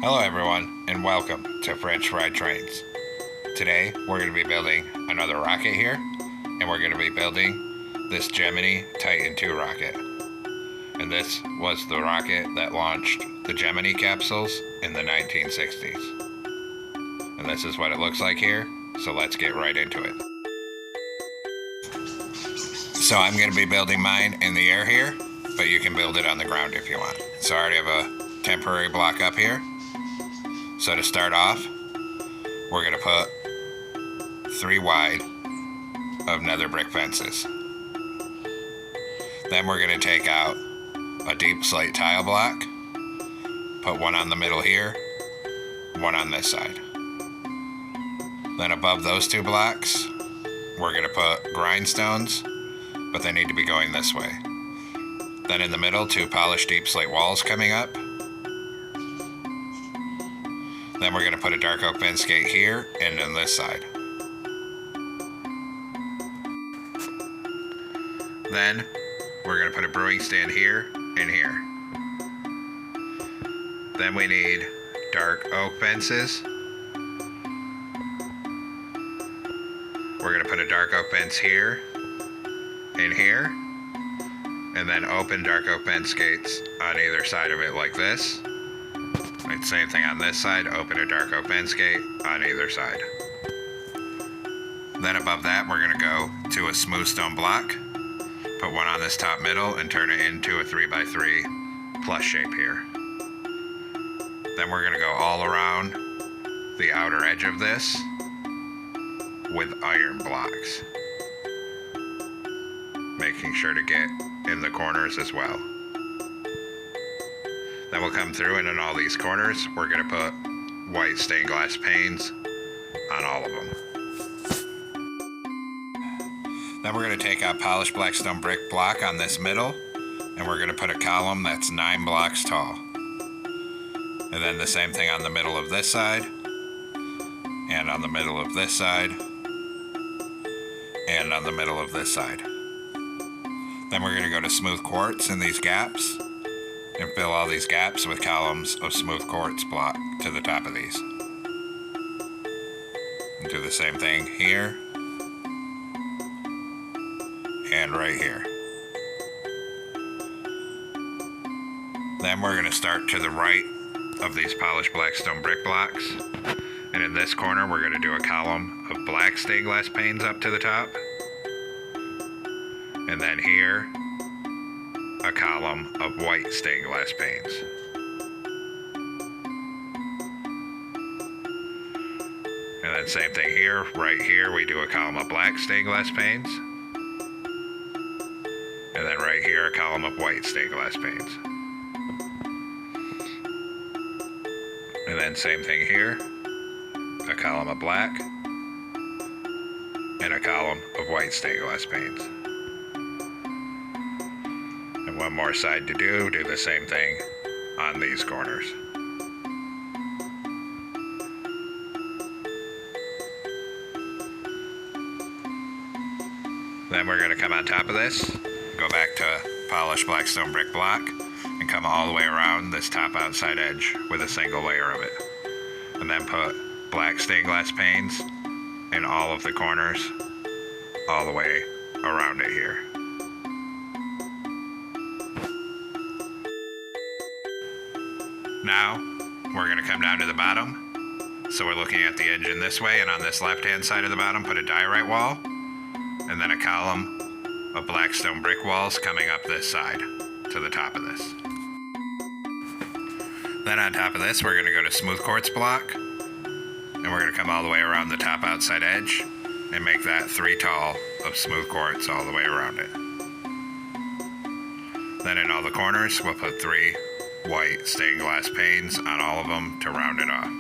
Hello everyone, and welcome to French Fried Trains. Today we're going to be building another rocket here, and we're going to be building this Gemini Titan II rocket. And this was the rocket that launched the Gemini capsules in the 1960s. And this is what it looks like here, so let's get right into it. So I'm going to be building mine in the air here, but you can build it on the ground if you want. So I already have a temporary block up here. So to start off, we're going to put 3 wide of nether brick fences. Then we're going to take out a deep slate tile block, put one on the middle here, one on this side. Then above those 2 blocks, we're going to put grindstones, but they need to be going this way. Then in the middle, 2 polished deep slate walls coming up. Then we're going to put a dark oak fence gate here and on this side. Then we're going to put a brewing stand here and here. Then we need dark oak fences. We're going to put a dark oak fence here and here. And then open dark oak fence gates on either side of it like this. And same thing on this side, open a dark oak fence gate on either side. Then above that, we're going to go to a smooth stone block, put one on this top middle, and turn it into a 3x3 plus shape here. Then we're going to go all around the outer edge of this with iron blocks, making sure to get in the corners as well. Then we'll come through, and in all these corners, we're going to put white stained glass panes on all of them. Then we're going to take out polished blackstone brick block on this middle, and we're going to put a column that's 9 blocks tall. And then the same thing on the middle of this side, and on the middle of this side, and on the middle of this side. Then we're going to go to smooth quartz in these gaps, and fill all these gaps with columns of smooth quartz block to the top of these. And do the same thing here and right here. Then we're going to start to the right of these polished blackstone brick blocks, and in this corner we're going to do a column of black stained glass panes up to the top, and then here a column of white stained glass panes. And then same thing here, right here we do a column of black stained glass panes. And then right here a column of white stained glass panes. And then same thing here, a column of black and a column of white stained glass panes. One more side to do the same thing on these corners. Then we're going to come on top of this, go back to polished blackstone brick block, and come all the way around this top outside edge with a single layer of it. And then put black stained glass panes in all of the corners, all the way around it here. Now, we're going to come down to the bottom. So we're looking at the engine this way, and on this left-hand side of the bottom, put a diorite wall, and then a column of blackstone brick walls coming up this side to the top of this. Then on top of this, we're going to go to smooth quartz block, and we're going to come all the way around the top outside edge and make that 3 tall of smooth quartz all the way around it. Then in all the corners, we'll put 3 white stained glass panes on all of them to round it off.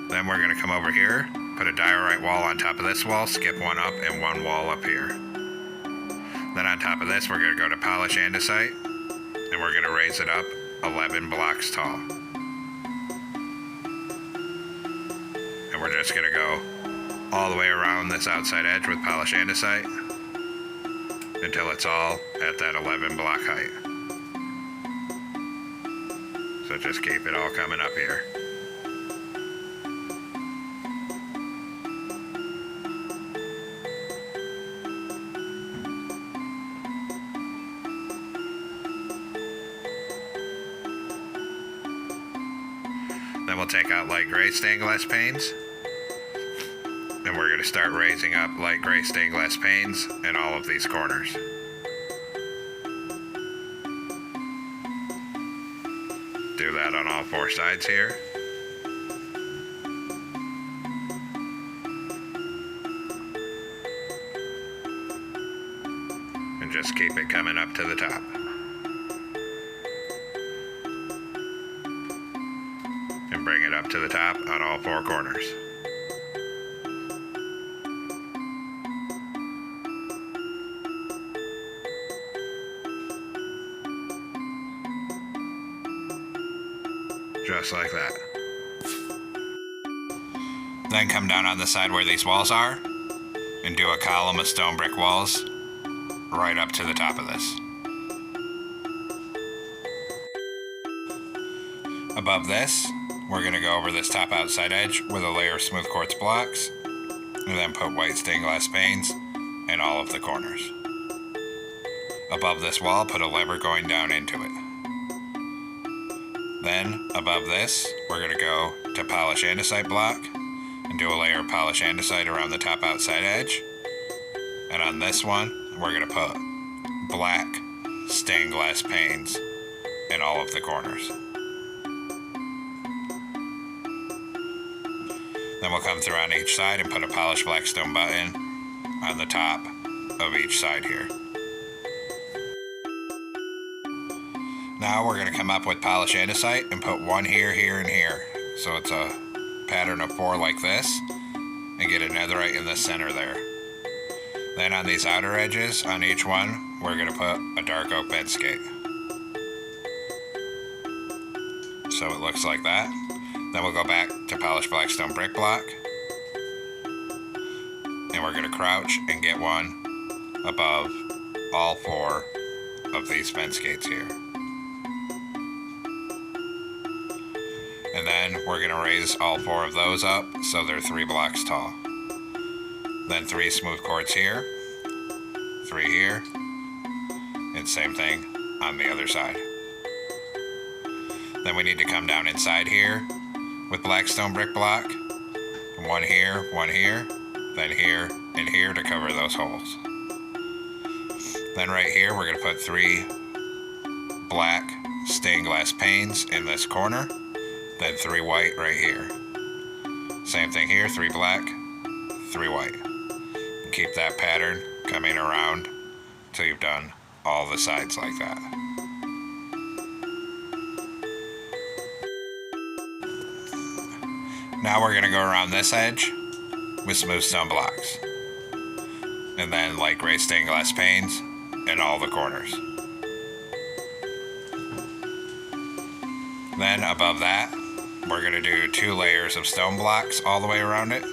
Then we're going to come over here, put a diorite wall on top of this wall, skip one up and one wall up here. Then on top of this, we're going to go to polish andesite, and we're going to raise it up 11 blocks tall. And we're just going to go all the way around this outside edge with polished andesite until it's all at that 11 block height. So just keep it all coming up here. Then we'll take out light gray stained glass panes, and we're going to start raising up light gray stained glass panes in all of these corners. Do that on all four sides here. And just keep it coming up to the top. And bring it up to the top on all four corners. Just like that. Then come down on the side where these walls are and do a column of stone brick walls right up to the top of this. Above this, we're going to go over this top outside edge with a layer of smooth quartz blocks and then put white stained glass panes in all of the corners. Above this wall, put a lever going down into it. Then, above this, we're going to go to polish andesite block and do a layer of polish andesite around the top outside edge. And on this one, we're going to put black stained glass panes in all of the corners. Then we'll come through on each side and put a polished black stone button on the top of each side here. Now we're going to come up with polished andesite and put one here, here, and here. So it's a pattern of 4 like this, and get a netherite in the center there. Then on these outer edges, on each one, we're going to put a dark oak bed skate. So it looks like that. Then we'll go back to polished black stone brick block, and we're going to crouch and get one above all 4 of these fence gates here. And then we're going to raise all 4 of those up so they're 3 blocks tall. Then 3 smooth quartz here, 3 here, and same thing on the other side. Then we need to come down inside here with black stone brick block, 1 here, then here, and here to cover those holes. Then right here we're going to put 3 black stained glass panes in this corner, then 3 white right here. Same thing here, 3 black, 3 white. And keep that pattern coming around till you've done all the sides like that. Now we're going to go around this edge with smooth stone blocks. And then light gray stained glass panes in all the corners. Then above that, we're going to do 2 layers of stone blocks all the way around it.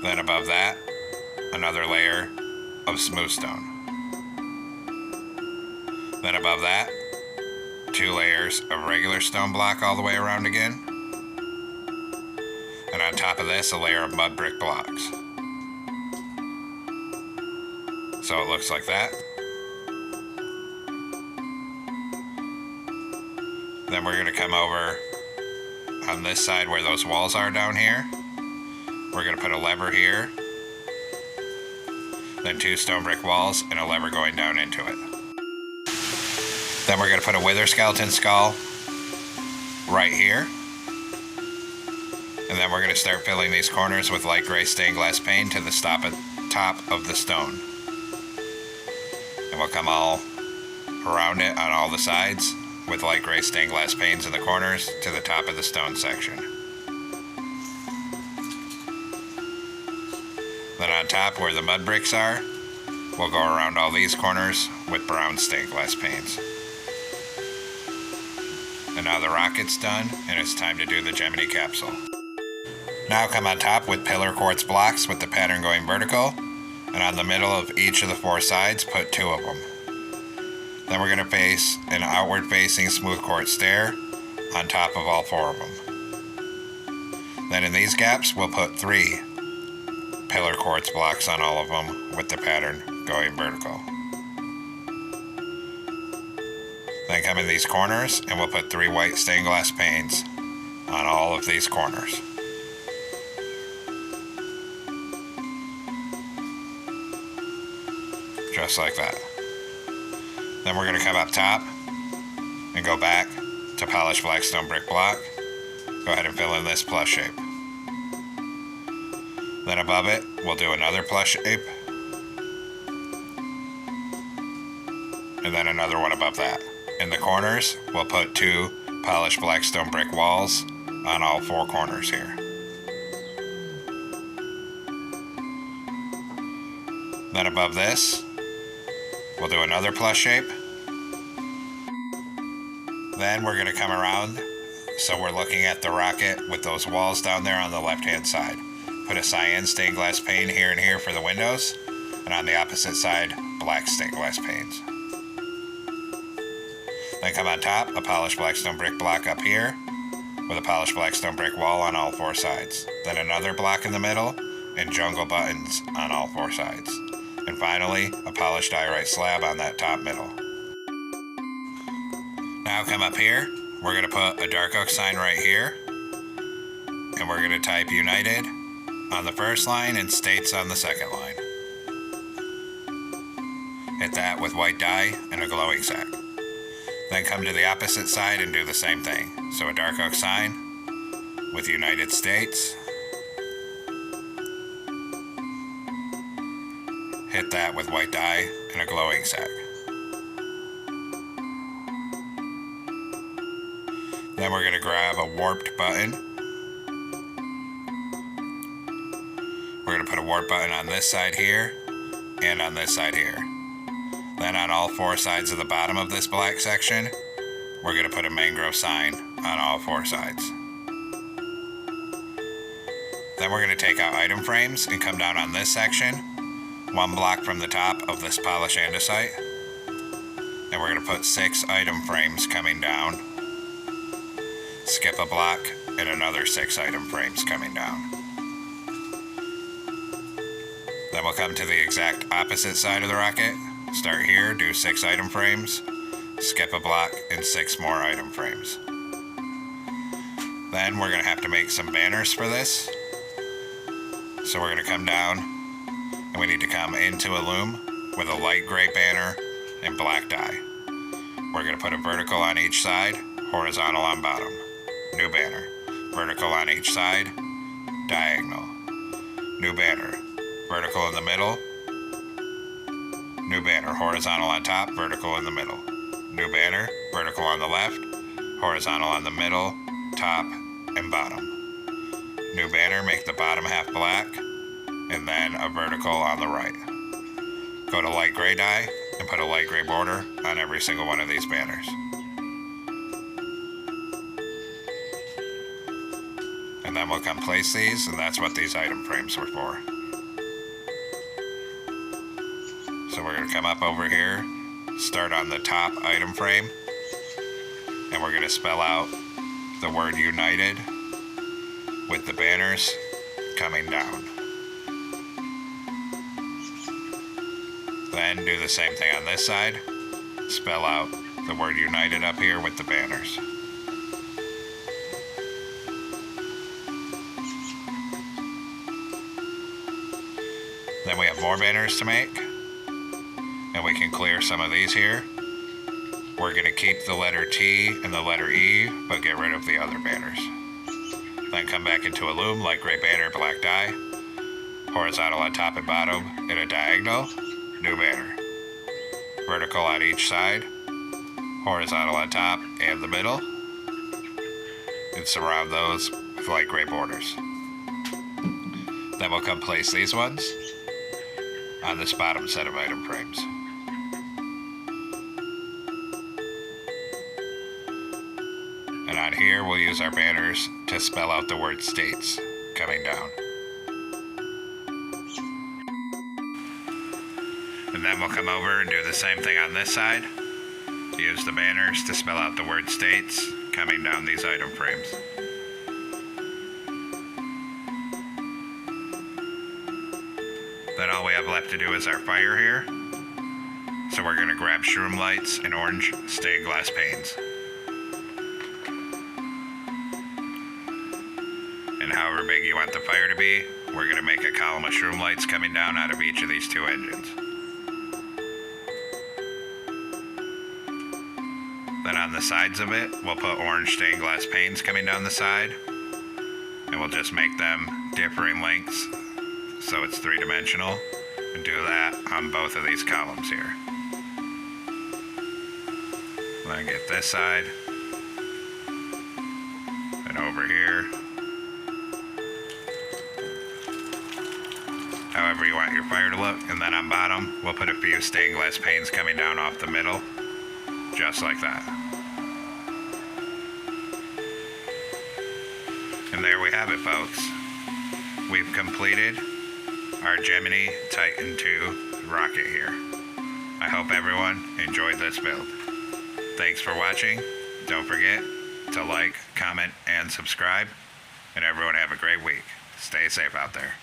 Then above that, another layer of smooth stone. Then above that, 2 layers of regular stone block all the way around again. And on top of this, a layer of mud brick blocks. So it looks like that. Then we're going to come over on this side where those walls are down here. We're going to put a lever here, then 2 stone brick walls and a lever going down into it. Then we're going to put a wither skeleton skull right here. And then we're going to start filling these corners with light gray stained glass paint to the top of the stone. And we'll come all around it on all the sides with light gray stained glass panes in the corners to the top of the stone section. Then on top where the mud bricks are, we'll go around all these corners with brown stained glass panes. And now the rocket's done, and it's time to do the Gemini capsule. Now come on top with pillar quartz blocks with the pattern going vertical, and on the middle of each of the 4 sides, put 2 of them. Then we're going to face an outward facing smooth quartz stair on top of all 4 of them. Then in these gaps, we'll put 3 pillar quartz blocks on all of them with the pattern going vertical. Then come in these corners and we'll put 3 white stained glass panes on all of these corners. Just like that. Then we're going to come up top and go back to polished blackstone brick block. Go ahead and fill in this plus shape. Then above it, we'll do another plus shape. And then another one above that. In the corners, we'll put 2 polished blackstone brick walls on all 4 corners here. Then above this, we'll do another plus shape. Then we're going to come around, so we're looking at the rocket with those walls down there on the left-hand side. Put a cyan stained glass pane here and here for the windows, and on the opposite side, black stained glass panes. Then come on top, a polished blackstone brick block up here, with a polished blackstone brick wall on all 4 sides. Then another block in the middle, and jungle buttons on all 4 sides. And finally, a polished diorite slab on that top middle. Now come up here, we're going to put a dark oak sign right here, and we're going to type United on the first line and States on the second line. Hit that with white dye and a glowing sack. Then come to the opposite side and do the same thing. So a dark oak sign with United States. Hit that with white dye and a glowing sack. Then we're going to grab a warped button. We're going to put a warp button on this side here and on this side here. Then on all 4 sides of the bottom of this black section, we're going to put a mangrove sign on all 4 sides. Then we're going to take out item frames and come down on this section, 1 block from the top of this polished andesite. And we're going to put 6 item frames coming down. Skip a block and another 6 item frames coming down. Then we'll come to the exact opposite side of the rocket. Start here, do 6 item frames, skip a block, and 6 more item frames. Then we're going to have to make some banners for this. So we're going to come down, and we need to come into a loom with a light gray banner and black dye. We're going to put a vertical on each side, horizontal on bottom. New banner. Vertical on each side, diagonal. New banner. Vertical in the middle. New banner, horizontal on top, vertical in the middle. New banner, vertical on the left, horizontal on the middle, top, and bottom. New banner, make the bottom half black, and then a vertical on the right. Go to light gray dye, and put a light gray border on every single one of these banners. And then we'll come place these, and that's what these item frames were for. So we're going to come up over here, start on the top item frame, and we're going to spell out the word United with the banners coming down. Then do the same thing on this side, spell out the word United up here with the banners. Then we have more banners to make. And we can clear some of these here. We're going to keep the letter T and the letter E, but get rid of the other banners. Then come back into a loom, light gray banner, black dye, horizontal on top and bottom, and a diagonal, new banner. Vertical on each side, horizontal on top and the middle, and surround those with light gray borders. Then we'll come place these ones on this bottom set of item frames. And on here, we'll use our banners to spell out the word States coming down. And then we'll come over and do the same thing on this side. Use the banners to spell out the word states coming down these item frames. Then all we have left to do is our fire here. So we're going to grab shroom lights and orange stained glass panes. And however big you want the fire to be, we're going to make a column of shroom lights coming down out of each of these two engines. Then on the sides of it, we'll put orange stained glass panes coming down the side. And we'll just make them differing lengths so it's three-dimensional. And do that on both of these columns here. Then get this side. And over here. However you want your fire to look. And then on bottom, we'll put a few stained glass panes coming down off the middle. Just like that. And there we have it, folks. We've completed our Gemini Titan II rocket here. I hope everyone enjoyed this build. Thanks for watching. Don't forget to like, comment, and subscribe. And everyone have a great week. Stay safe out there.